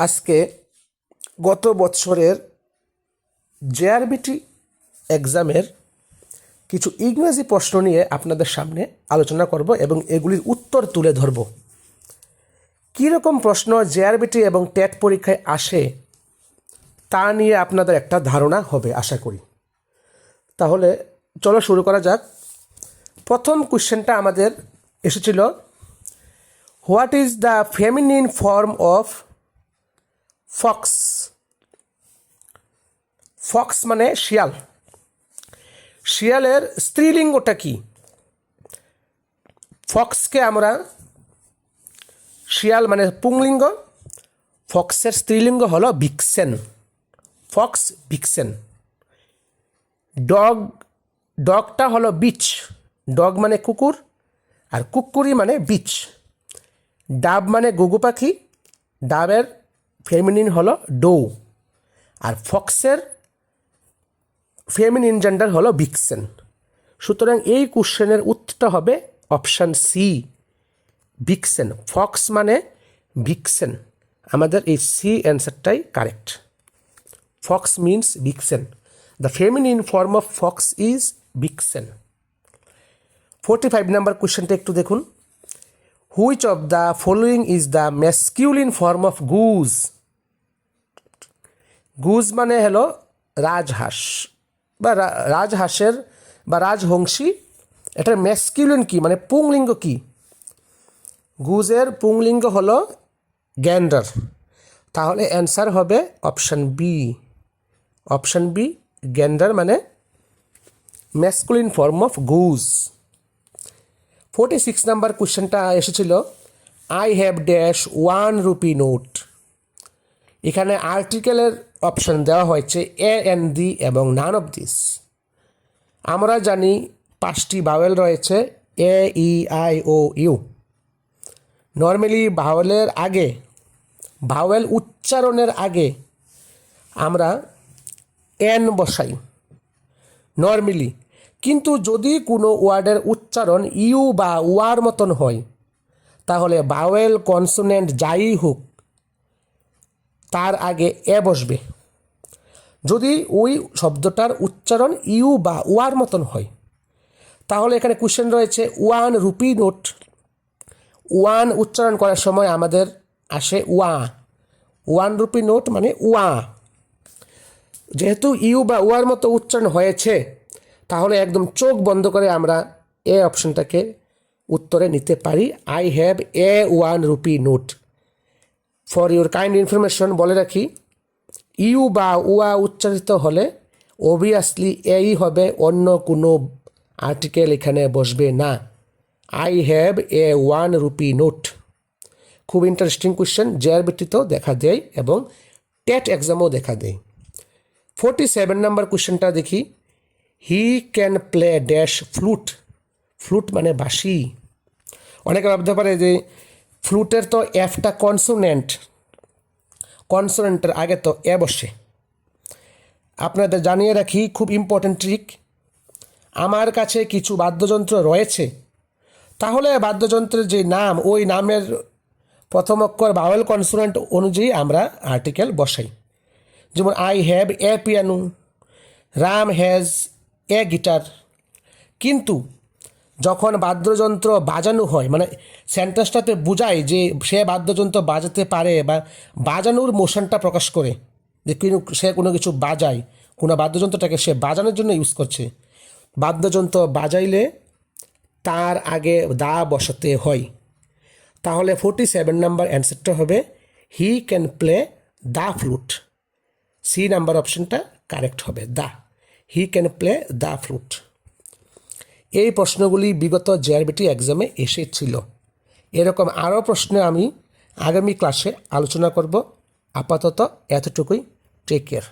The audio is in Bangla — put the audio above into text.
আজকে গত বছরের জেআরবিটি এক্সামের কিছু ইংরেজি প্রশ্ন নিয়ে আপনাদের সামনে আলোচনা করব এবং এগুলির উত্তর তুলে ধরব। কীরকম প্রশ্ন জেআরবিটি এবং টেট পরীক্ষায় আসে তা নিয়ে আপনাদের একটা ধারণা হবে আশা করি। তাহলে চলো শুরু করা যাক। প্রথম কোশ্চেনটা আমাদের এসেছিল, what is the feminine form of Fox? Fox মানে শিয়াল। শিয়ালের স্ত্রীলিঙ্গটা কি? ফক্সকে আমরা শিয়াল মানে পুংলিঙ্গ, ফক্সের স্ত্রীলিঙ্গ হলো ভিক্সেন। Fox Vixen. ডগটা হলো বিচ। ডগ মানে কুকুর আর কুকুরি মানে বিচ। ডাব মানে গুগু পাখি, ডাবের ফেমিনিন হলো ডৌ। আর ফক্সের ফেমিনিন জেন্ডার হলো ভিক্সেন। সুতরাং এই কোশ্চেনের উত্তরটা হবে অপশান সি, ভিক্সেন। ফক্স মানে ভিক্সেন। আমাদের এই সি অ্যান্সারটাই correct. Fox means vixen. The feminine form of fox is vixen. 45 number কোশ্চেনটা একটু দেখুন। Which of the following is the masculine form of goose? Goose মানে হলো রাজহাঁস বা রাজহাঁসের বা রাজহংসী। এটার ম্যাসকিউলিন কি মানে পুংলিঙ্গ কি? গুজের পুংলিঙ্গ হলো গ্যান্ডার। তাহলে অ্যান্সার হবে অপশান বি। অপশান বি, গ্যান্ডার মানে ম্যাসকুলিন ফর্ম অফ গুজ। 46 নম্বর কোশ্চেনটা এসেছিল, I have dash 1 rupee note. এখানে আর্টিকেলের অপশন দেওয়া হয়েছে এ এন দি এবং নান অফ দিস। আমরা জানি 5টি ভাওয়েল রয়েছে, A E I O U. Normally vowel উচ্চারণের আগে আমরা এন বসাই নর্মালি, কিন্তু যদি কোনো ওয়ার্ডের উচ্চারণ ইউ বা ওয়ার মতন হয় তাহলে ভাওয়েল কনসোনেন্ট যাই হোক তার আগে এ বসবে। যদি ওই শব্দটার উচ্চারণ ইউ বা ওয়ার মতন হয় তাহলে এখানে কোশ্চেন রয়েছে 1 রুপি নোট। 1 উচ্চারণ করার সময় আমাদের আসে ওয়া। 1 রুপি নোট মানে ওয়া। যেহেতু ইউ বা ওয়ার মতো উচ্চারণ হয়েছে তাহলে একদম চোখ বন্ধ করে আমরা এ অপশনটাকে উত্তরে নিতে পারি। I have a 1 rupee note. For your kind information বলে রাখি, ইউ বা ওয়া উচ্চারিত হলে অবভিয়াসলি এই হবে, অন্য কোনো আর্টিকেল এখানে বসবে না। I have a 1 rupee note. খুব ইন্টারেস্টিং কোয়েশ্চেন, জেআরবিটিতেও দেখা দেয় এবং টেট এক্সামেও দেখা দেয়। 47 নম্বর কোয়েশ্চেনটা দেখি, হি can play dash flute. Flute মানে বাঁশি। অনেকে ভাবতে পারে যে ফ্লুটের তো এফটা কনসোনেন্টের আগে তো এ বসে। আপনাদের জানিয়ে রাখি, খুব ইম্পর্টেন্ট ট্রিক, আমার কাছে কিছু বাদ্যযন্ত্র রয়েছে তাহলে বাদ্যযন্ত্রের যে নাম, ওই নামের প্রথম অক্ষর ভাওয়েল কনসোনেন্ট অনুযায়ী আমরা আর্টিকেল বসাই। যেমন I have a piano, Ram has a guitar. কিন্তু যখন বাদ্যযন্ত্র বাজানো হয় মানে সেন্টেন্সটাতে বোঝায় যে সে বাদ্যযন্ত্র বাজাতে পারে বা বাজানোর মোশনটা প্রকাশ করে, যে সে কোনো কিছু বাজায়, কোনো বাদ্যযন্ত্রটাকে সে বাজানোর জন্য ইউজ করছে। বাদ্যযন্ত্র বাজাইলে তার আগে দা বসাতে হয়। তাহলে 47 নম্বর অ্যান্সারটা হবে he can play the flute. C number অপশনটা কারেক্ট হবে, the. He can play the flute. এই প্রশ্নগুলি বিগত জেআরবিটি এক্সামে এসেছিল। এরকম আরও প্রশ্ন আমি আগামী ক্লাসে আলোচনা করব। আপাতত এতটুকুই। Take care.